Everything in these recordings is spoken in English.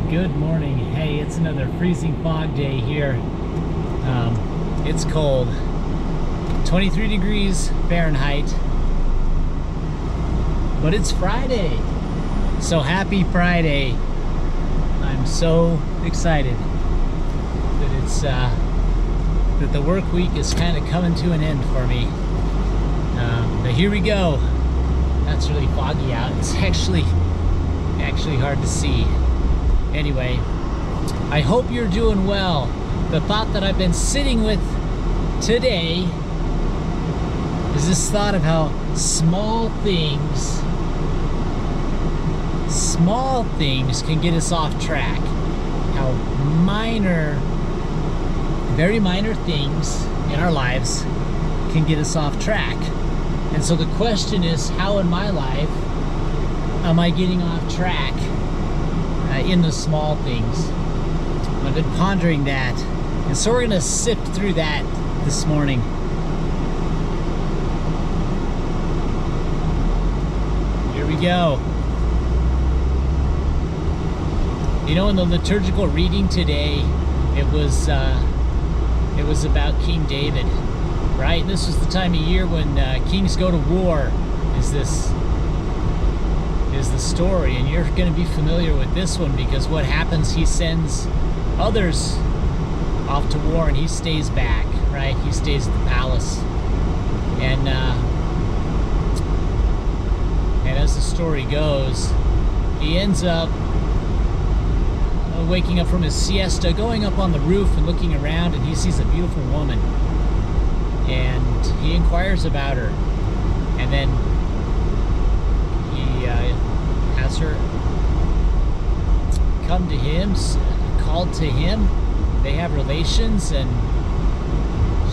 Good morning. Hey, it's another freezing fog day here. It's cold. 23 degrees Fahrenheit. But it's Friday. So happy Friday. I'm so excited that it's that the work week is kind of coming to an end for me. But here we go. That's really foggy out. It's actually hard to see. Anyway, I hope you're doing well. The thought that I've been sitting with today is this thought of how small things can get us off track. How very minor things in our lives can get us off track. And so the question is, how in my life am I getting off track in the small things? I've been pondering that, and so we're going to sift through that this morning. Here we go. You know, in the liturgical reading today, it was about King David, right? And this was the time of year when kings go to war. Is the story, and you're going to be familiar with this one because what happens, he sends others off to war and he stays back, right? He stays at the palace, and as the story goes, he ends up waking up from his siesta, going up on the roof and looking around, and he sees a beautiful woman, and he inquires about her, and then has her come to him, called to him. They have relations, and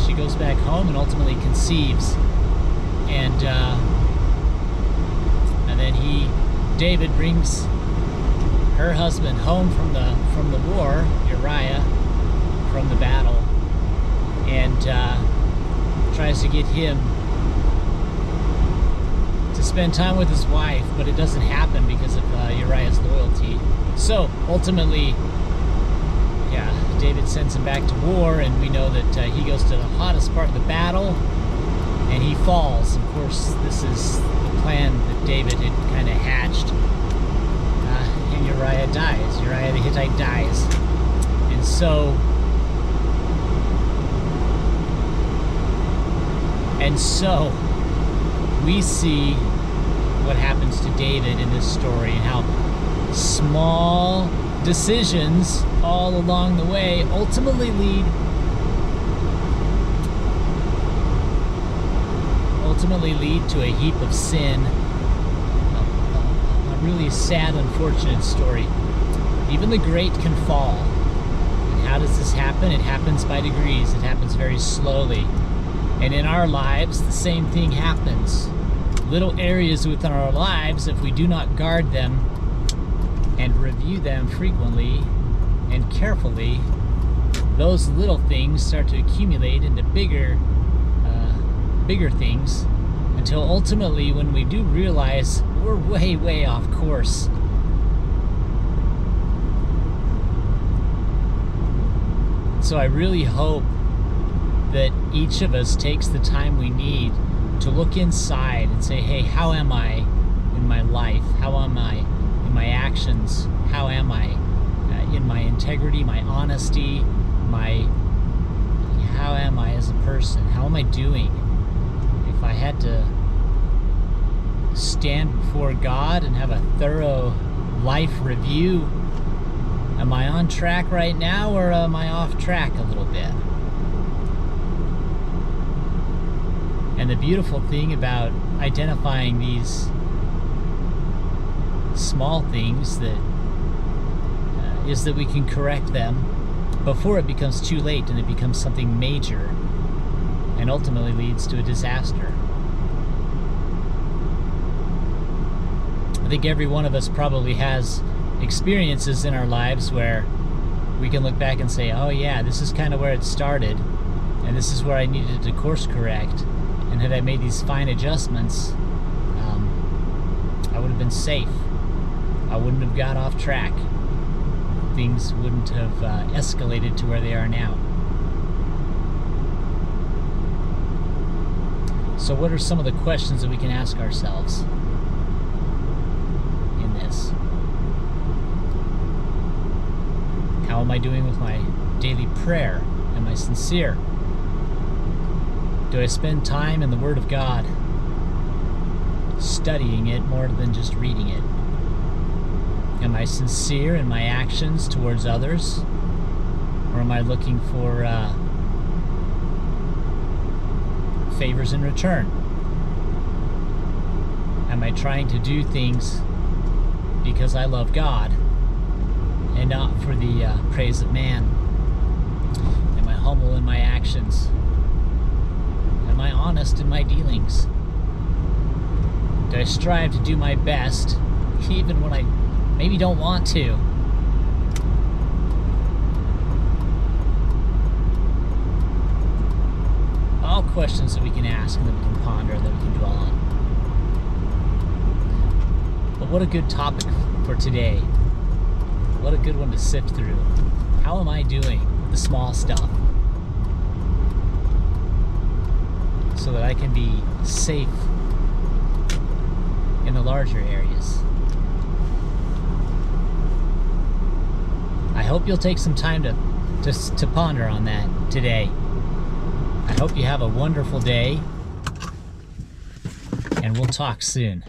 she goes back home and ultimately conceives. And then David brings her husband home from the war, Uriah, from the battle, and tries to get him to spend time with his wife, but it doesn't happen because of Uriah's loyalty. So ultimately, David sends him back to war, and we know that he goes to the hottest part of the battle, and he falls. Of course, this is the plan that David had kind of hatched, and Uriah dies. Uriah the Hittite dies, and so we see what happens to David in this story, and how small decisions all along the way ultimately lead to a heap of sin. A really sad, unfortunate story. Even the great can fall. And how does this happen? It happens by degrees. It happens very slowly. And in our lives, the same thing happens. Little areas within our lives, if we do not guard them and review them frequently and carefully, those little things start to accumulate into bigger things, until ultimately, when we do realize, we're way off course. So I really hope that each of us takes the time we need to look inside and say, hey, how am I in my life? How am I in my actions? How am I in my integrity, my honesty, how am I as a person? How am I doing? If I had to stand before God and have a thorough life review, am I on track right now, or am I off track a little bit? And the beautiful thing about identifying these small things is that we can correct them before it becomes too late and it becomes something major and ultimately leads to a disaster. I think every one of us probably has experiences in our lives where we can look back and say, oh yeah, this is kind of where it started, and this is where I needed to course correct, and had I made these fine adjustments, I would have been safe. I wouldn't have got off track. things wouldn't have escalated to where they are now. So what are some of the questions that we can ask ourselves in this? How am I doing with my daily prayer? Am I sincere? Do I spend time in the Word of God, studying it more than just reading it? Am I sincere in my actions towards others? Or am I looking for favors in return? Am I trying to do things because I love God and not for the praise of man? Am I humble in my actions? Am I honest in my dealings? Do I strive to do my best even when I maybe don't want to? All questions that we can ask and that we can ponder, that we can dwell on. But what a good topic for today. What a good one to sift through. How am I doing with the small stuff so that I can be safe in the larger areas? I hope you'll take some time to ponder on that today. I hope you have a wonderful day, and we'll talk soon.